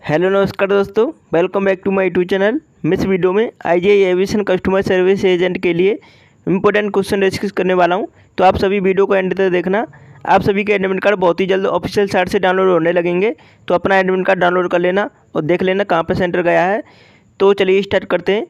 Hello नमस्कार दोस्तों, welcome back to my YouTube channel. मैं इस वीडियो में IGI aviation customer service agent के लिए इंपॉर्टेंट क्वेश्चन डिस्कस करने वाला हूं, तो आप सभी वीडियो को एंड तक देखना। आप सभी के एडमिट कार्ड बहुत ही जल्द ऑफिशियल साइट से डाउनलोड होने लगेंगे, तो अपना एडमिट कार्ड डाउनलोड कर लेना और देख लेना कहाँ पर सेंटर गया है। तो चलिए स्टार्ट करते हैं।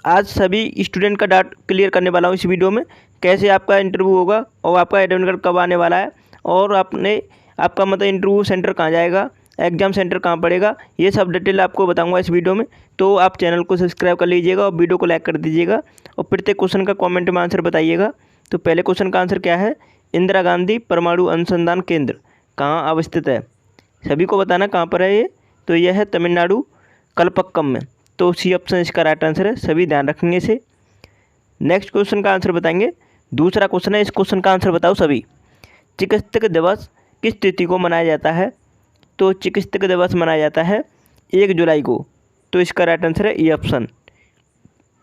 आज सभी स्टूडेंट का डाउट क्लियर करने वाला हूँ इस वीडियो में, कैसे आपका इंटरव्यू होगा और आपका एडमिट कार्ड कब आने वाला है, और आपका मतलब इंटरव्यू सेंटर कहाँ जाएगा, एग्ज़ाम सेंटर कहाँ पड़ेगा, ये सब डिटेल आपको बताऊंगा इस वीडियो में। तो आप चैनल को सब्सक्राइब कर लीजिएगा और वीडियो को लाइक कर दीजिएगा और प्रत्येक क्वेश्चन का कमेंट में आंसर बताइएगा। तो पहले क्वेश्चन का आंसर क्या है, इंदिरा गांधी परमाणु अनुसंधान केंद्र कहाँ अवस्थित है। सभी को बताना कहाँ पर है ये, तो यह है तमिलनाडु कलपक्कम में। तो सी ऑप्शन इसका राइट आंसर है, सभी ध्यान रखेंगे इसे। नेक्स्ट क्वेश्चन का आंसर बताएंगे। दूसरा क्वेश्चन है, इस क्वेश्चन का आंसर बताओ सभी। चिकित्सक दिवस किस तिथि को मनाया जाता है। तो चिकित्सक दिवस मनाया जाता है 1 जुलाई को। तो इसका राइट आंसर है ई ऑप्शन।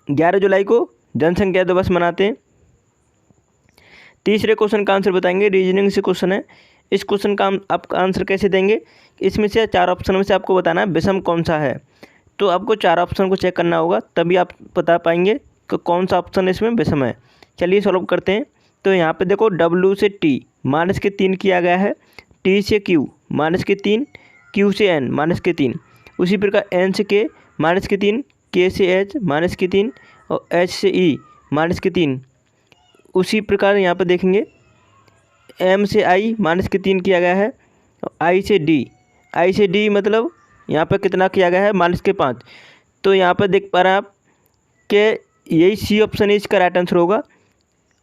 11 जुलाई को जनसंख्या दिवस मनाते हैं। तीसरे क्वेश्चन का आंसर बताएंगे, रीजनिंग से क्वेश्चन है। इस क्वेश्चन का आप आंसर कैसे देंगे, इसमें से 4 ऑप्शन में से आपको बताना है विषम कौन सा है। तो आपको 4 ऑप्शन को चेक करना होगा, तभी आप बता पाएंगे कि कौन सा ऑप्शन इसमें विषम है। चलिए सॉल्व करते हैं। तो यहाँ पे देखो W से T -3 किया गया है, T से Q -3, Q से N -3, उसी प्रकार N से K -3, K से H -3 और H से E -3। उसी प्रकार यहाँ पर देखेंगे M से I -3 किया गया है और I से D मतलब यहाँ पर कितना किया गया है -5। तो यहाँ पर देख पा रहे हैं आप कि यही सी ऑप्शन इसका राइट आंसर होगा।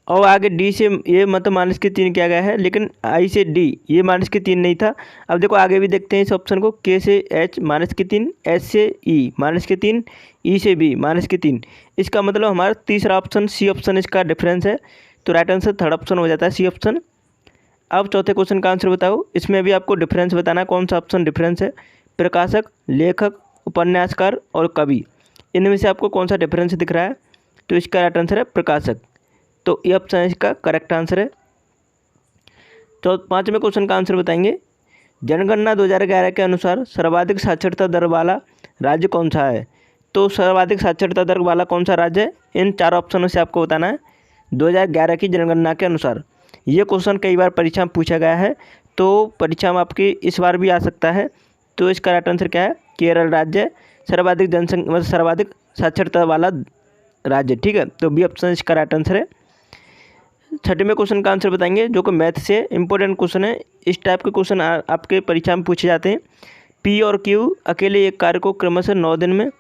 और आगे डी से ये मतलब -3 किया गया है, लेकिन आई से डी ये -3 नहीं था। अब देखो आगे भी देखते हैं इस ऑप्शन को, के से एच -3, एच से ई -3, ई से बी -3। इसका मतलब हमारा तीसरा ऑप्शन सी ऑप्शन इसका डिफरेंस है। तो राइट आंसर थर्ड ऑप्शन हो जाता है, सी ऑप्शन। अब चौथे क्वेश्चन का आंसर बताओ। इसमें भी आपको डिफरेंस बताना है, कौन सा ऑप्शन डिफरेंस है। प्रकाशक, लेखक, उपन्यासकार और कवि, इनमें से आपको कौन सा डिफरेंस दिख रहा है। तो इसका राइट आंसर है प्रकाशक। तो ये ऑप्शन इसका करेक्ट आंसर है। तो पाँचवें क्वेश्चन का आंसर बताएंगे। जनगणना 2011 के अनुसार सर्वाधिक साक्षरता दर वाला राज्य कौन सा है। तो सर्वाधिक साक्षरता दर वाला कौन सा राज्य है, इन 4 ऑप्शनों से आपको बताना है 2011 की जनगणना के अनुसार। ये क्वेश्चन कई बार परीक्षा में पूछा गया है, तो परीक्षा में आपकी इस बार भी आ सकता है। तो इसका राइट आंसर क्या है, केरल राज्य सर्वाधिक जनसंख्या मतलब सर्वाधिक साक्षरता वाला राज्य, ठीक है। तो बी ऑप्शन इसका राइट आंसर है। छठवें क्वेश्चन का आंसर बताएंगे, जो कि मैथ से इंपॉर्टेंट क्वेश्चन है। इस टाइप के क्वेश्चन आपके परीक्षा में पूछे जाते हैं। पी और क्यू अकेले एक कार्य को क्रमशः 9 दिन में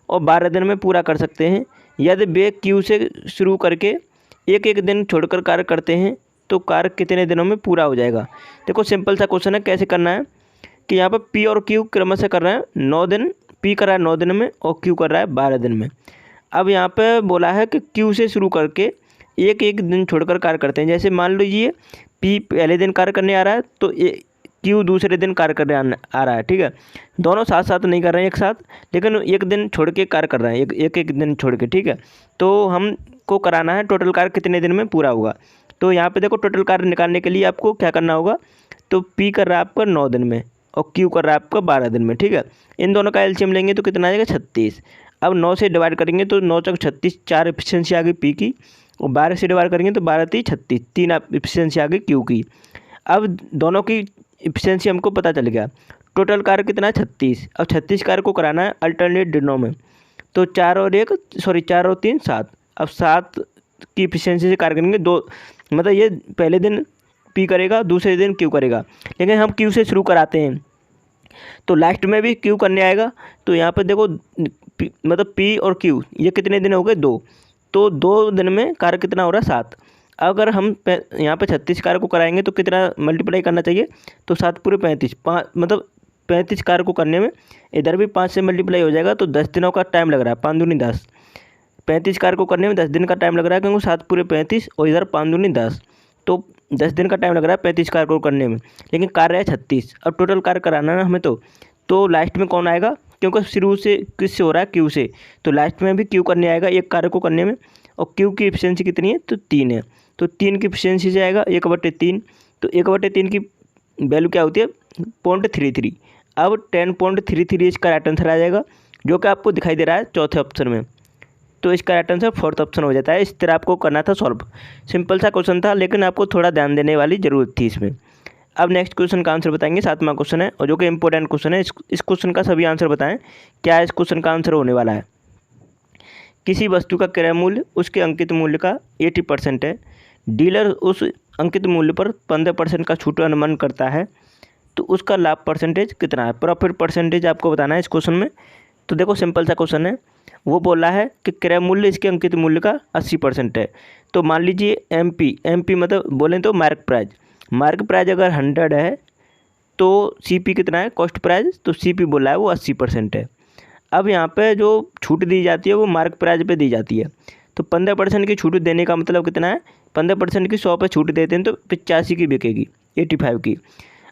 और 12 दिन में पूरा कर सकते हैं। यदि वे क्यू से शुरू करके एक एक दिन छोड़कर कार्य करते हैं तो कार्य कितने दिनों में पूरा हो जाएगा। देखो सिंपल सा क्वेश्चन है, कैसे करना है कि यहाँ पर पी और क्यू क्रमशः कर रहे हैं 9 दिन, पी कर रहा है 9 दिन में और क्यू कर रहा है 12 दिन में। अब यहाँ पर बोला है कि क्यू से शुरू करके एक एक दिन छोड़कर कार्य करते हैं। जैसे मान लीजिए पी पहले दिन कार्य करने आ रहा है, तो क्यू दूसरे दिन कार्य करने आ रहा है, ठीक है। दोनों साथ साथ नहीं कर रहे हैं एक साथ, लेकिन एक दिन छोड़ के कार्य कर रहे हैं, एक दिन छोड़ के, ठीक है। तो हमको कराना है टोटल कार्य कितने दिन में पूरा होगा। तो यहाँ पे देखो टोटल कार्य निकालने के लिए आपको क्या करना होगा। तो पी कर रहा है आपका 9 दिन में और क्यू कर रहा है आपका 12 दिन में, ठीक है। इन दोनों का एलसीएम लेंगे तो कितना आ जाएगा 36। अब 9 से डिवाइड करेंगे तो 9 तक 36, 4 एफिशिएंसी आ गई पी की, और 12 से डिवाइड करेंगे तो 12 3 36, 3 एफिशिएंसी आ गई क्यू की। अब दोनों की एफिशिएंसी हमको पता चल गया। टोटल कार्य कितना है 36। अब 36 कार्य को कराना है अल्टरनेट दिनों में, तो 4 और 3 7। अब 7 की एफिशिएंसी से कार्य करेंगे, दो मतलब ये पहले दिन पी करेगा, दूसरे दिन क्यू करेगा, लेकिन हम क्यू से शुरू कराते हैं तो लास्ट में भी क्यू करने आएगा। तो यहाँ पर देखो मतलब पी और क्यू ये कितने दिन हो गए 2, तो 2 दिन में कार्य कितना हो रहा है 7। अगर हम यहाँ पे 36 कार्य को कराएंगे तो कितना मल्टीप्लाई करना चाहिए, तो 7 पूरे 35, 5 मतलब 35 कार्य को करने में इधर भी 5 से मल्टीप्लाई हो जाएगा, तो 10 दिनों का टाइम लग रहा है, 5 दूनी 10। 35 कार्य को करने में 10 दिन का टाइम लग रहा है, क्योंकि 7 पूरे 35 और इधर 5 दूनी 10, तो 10 दिन का टाइम लग रहा है 35 कार्य को करने में, लेकिन कार्य है 36। अब टोटल कार्य कराना है हमें, तो लास्ट में कौन आएगा, क्योंकि शुरू से किससे हो रहा है क्यू से, तो लास्ट में भी क्यू करने आएगा एक कार्य को करने में। और क्यू की एफिशिएंसी कितनी है, तो 3 है, तो 3 की एफिशिएंसी से आएगा 1/3। तो 1/3 की वैल्यू क्या होती है 0.33। अब 10.33 इसका राइट आंसर आ जाएगा, जो कि आपको दिखाई दे रहा है चौथे ऑप्शन में। तो इसका राइट आंसर फोर्थ ऑप्शन हो जाता है। इस तरह आपको करना था सॉल्व। सिंपल सा क्वेश्चन था, लेकिन आपको थोड़ा ध्यान देने वाली ज़रूरत थी इसमें। अब नेक्स्ट क्वेश्चन का आंसर बताएंगे, 7वां क्वेश्चन है और जो कि इंपॉर्टेंट क्वेश्चन है। इस क्वेश्चन का सभी आंसर बताएं, क्या इस क्वेश्चन का आंसर होने वाला है। किसी वस्तु का क्रय मूल्य उसके अंकित मूल्य का 80% है। डीलर उस अंकित मूल्य पर 15% का छूट अनुमान करता है, तो उसका लाभ परसेंटेज कितना है। प्रॉफिट परसेंटेज आपको बताना है इस क्वेश्चन में। तो देखो सिंपल सा क्वेश्चन है, वो बोल रहा है कि क्रय मूल्य इसके अंकित मूल्य का 80% है। तो मान लीजिए एमपी मतलब बोलें तो मार्क प्राइज अगर 100 है तो सीपी कितना है, कॉस्ट प्राइस। तो सीपी बोला है वो 80% है। अब यहाँ पे जो छूट दी जाती है वो मार्क प्राइस पे दी जाती है। तो 15% की छूट देने का मतलब कितना है, 15% की 100 पे छूट देते हैं तो 85 की बिकेगी, 85 की।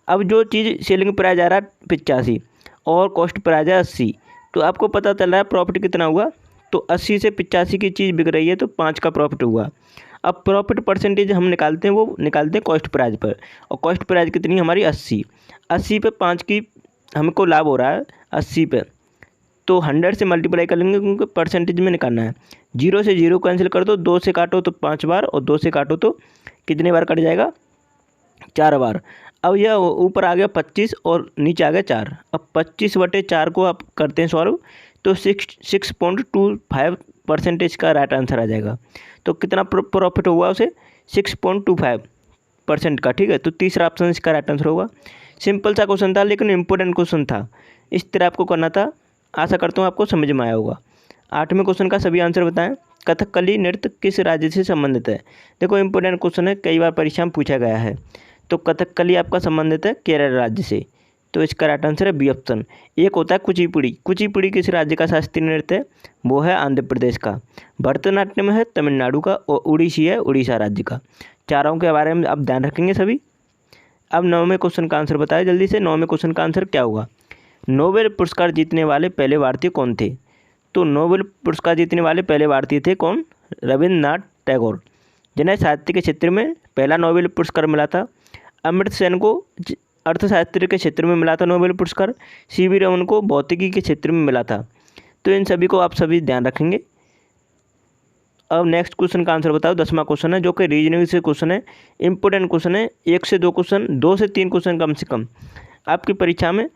अब जो चीज़ सेलिंग प्राइस आ रहा है 85 और कॉस्ट प्राइस है 80, तो आपको पता चल रहा है प्रॉफिट कितना हुआ। तो 80 से 85 की चीज़ बिक रही है तो 5 का प्रॉफिट हुआ। अब प्रॉफिट परसेंटेज हम निकालते हैं, वो निकालते हैं कॉस्ट प्राइस पर, और कॉस्ट प्राइस कितनी हमारी 80 पे 5 की हमको लाभ हो रहा है 80 पे। तो 100 से मल्टीप्लाई कर लेंगे क्योंकि परसेंटेज में निकालना है। 0 से 0 कैंसिल कर दो, 2 से काटो तो 5 बार और 2 से काटो तो कितने बार कट जाएगा, 4 बार। अब यह ऊपर आ गया 25 और नीचे आ गया 4। अब 25/4 को आप करते हैं सॉल्व, तो 6.25% का राइट आंसर आ जाएगा। तो कितना प्रॉफिट हुआ उसे, 6.25% का। ठीक है, तो तीसरा ऑप्शन इसका राइट आंसर होगा। सिंपल सा क्वेश्चन था लेकिन इम्पोर्टेंट क्वेश्चन था, इस तरह आपको करना था। आशा करता हूँ आपको समझ में आया होगा। 8वें क्वेश्चन का सभी आंसर बताएं। कथकली नृत्य किस राज्य से संबंधित है। देखो इंपॉर्टेंट क्वेश्चन है, कई बार परीक्षा में पूछा गया है। तो कथकली आपका संबंधित है केरल राज्य से, तो इसका राइट आंसर है बी ऑप्शन। एक होता है कुचिपुड़ी किस राज्य का शास्त्रीय नृत्य है, वो है आंध्र प्रदेश का। भरतनाट्यम है तमिलनाडु का, और उड़ीसी है उड़ीसा राज्य का। चारों के बारे में आप ध्यान रखेंगे सभी। अब 9वें क्वेश्चन का आंसर बताएं जल्दी से। 9वें क्वेश्चन का आंसर क्या होगा, नोबेल पुरस्कार जीतने वाले पहले भारतीय कौन थे। तो नोबेल पुरस्कार जीतने वाले पहले भारतीय थे कौन, रविन्द्रनाथ टैगोर, जिन्हें साहित्य के क्षेत्र में पहला नोबेल पुरस्कार मिला था। अमर्त्य सेन को अर्थशास्त्र के क्षेत्र में मिला था नोबेल पुरस्कार। सीवी रमन को भौतिकी के क्षेत्र में मिला था। तो इन सभी को आप सभी ध्यान रखेंगे। अब नेक्स्ट क्वेश्चन का आंसर बताओ। 10वां क्वेश्चन है जो कि रीजनिंग से क्वेश्चन है, इंपॉर्टेंट क्वेश्चन है। 1 से 2 क्वेश्चन, 2 से 3 क्वेश्चन कम से कम आपकी परीक्षा में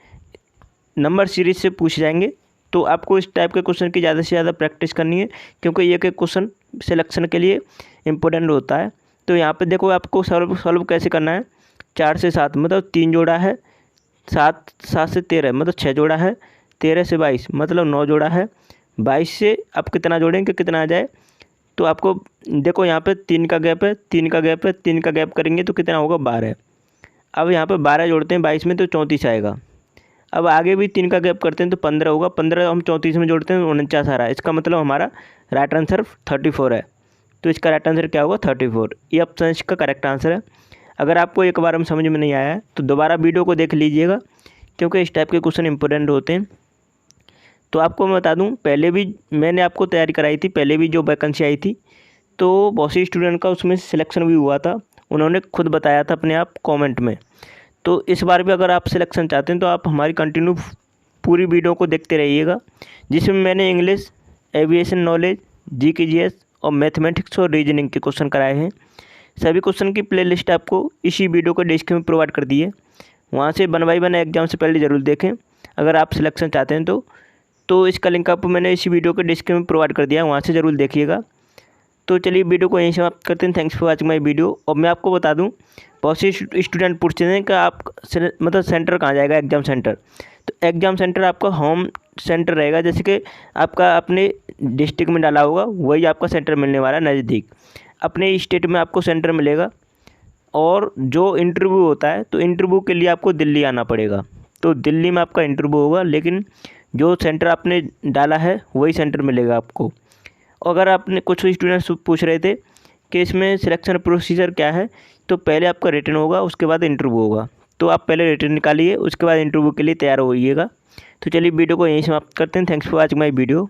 नंबर सीरीज से पूछे जाएंगे। तो आपको इस टाइप के क्वेश्चन की ज़्यादा से ज़्यादा प्रैक्टिस करनी है, क्योंकि ये एक क्वेश्चन सिलेक्शन के लिए इम्पोर्टेंट होता है। तो यहाँ पे देखो आपको सॉल्व कैसे करना है। 4 से 7 मतलब 3 जोड़ा है, 7 से 13 मतलब 6 जोड़ा है, 13 से 22 मतलब 9 जोड़ा है, 22 से आप कितना जोड़ेंगे कितना आ जाए। तो आपको देखो यहाँ पे 3 का गैप है, 3 का गैप है, 3 का गैप करेंगे तो कितना होगा 12। अब यहाँ पे 12 जोड़ते हैं 22 में तो 34 आएगा। अब आगे भी 3 का गैप करते हैं तो 15 होगा, 15 हम 34 में जोड़ते हैं 49 आ रहा है। इसका मतलब हमारा राइट आंसर 34 है। तो इसका राइट आंसर क्या होगा 34। ये ऑप्शन इसका करेक्ट आंसर है। अगर आपको एक बार में समझ में नहीं आया है तो दोबारा वीडियो को देख लीजिएगा, क्योंकि इस टाइप के क्वेश्चन इंपॉर्टेंट होते हैं। तो आपको मैं बता दूं, पहले भी मैंने आपको तैयारी कराई थी, पहले भी जो वैकेंसी आई थी तो बहुत सी स्टूडेंट का उसमें सिलेक्शन भी हुआ था। उन्होंने खुद बताया था अपने आप कमेंट में। तो इस बार भी अगर आप सिलेक्शन चाहते हैं तो आप हमारी कंटिन्यू पूरी वीडियो को देखते रहिएगा, जिसमें मैंने इंग्लिश, एविएशन नॉलेज, GK/GS और मैथमेटिक्स और रीजनिंग के क्वेश्चन कराए हैं। सभी क्वेश्चन की प्लेलिस्ट आपको इसी वीडियो को डिस्क्रिप्शन में प्रोवाइड कर दी है, वहाँ से 1 बाय 1 एग्जाम से पहले ज़रूर देखें अगर आप सिलेक्शन चाहते हैं तो इसका लिंक आपको मैंने इसी वीडियो के डिस्क्रिप्शन में प्रोवाइड कर दिया है, वहाँ से ज़रूर देखिएगा। तो चलिए वीडियो को यहीं समाप्त करते हैं। Thanks for watching my video. और मैं आपको बता दूं, बहुत से स्टूडेंट पूछते हैं कि आप मतलब सेंटर कहाँ जाएगा, एग्ज़ाम सेंटर। तो एग्ज़ाम सेंटर आपका होम सेंटर रहेगा, जैसे कि आपका अपने डिस्ट्रिक्ट में डाला होगा वही आपका सेंटर मिलने वाला है नज़दीक। अपने स्टेट में आपको सेंटर मिलेगा। और जो इंटरव्यू होता है तो इंटरव्यू के लिए आपको दिल्ली आना पड़ेगा, तो दिल्ली में आपका इंटरव्यू होगा, लेकिन जो सेंटर आपने डाला है वही सेंटर मिलेगा आपको। अगर आपने कुछ स्टूडेंट्स पूछ रहे थे कि इसमें सिलेक्शन प्रोसीजर क्या है, तो पहले आपका रिटन होगा, उसके बाद इंटरव्यू होगा। तो आप पहले रिटन निकालिए, उसके बाद इंटरव्यू के लिए तैयार होइएगा। तो चलिए वीडियो को यहीं समाप्त करते हैं। Thanks for watching my video.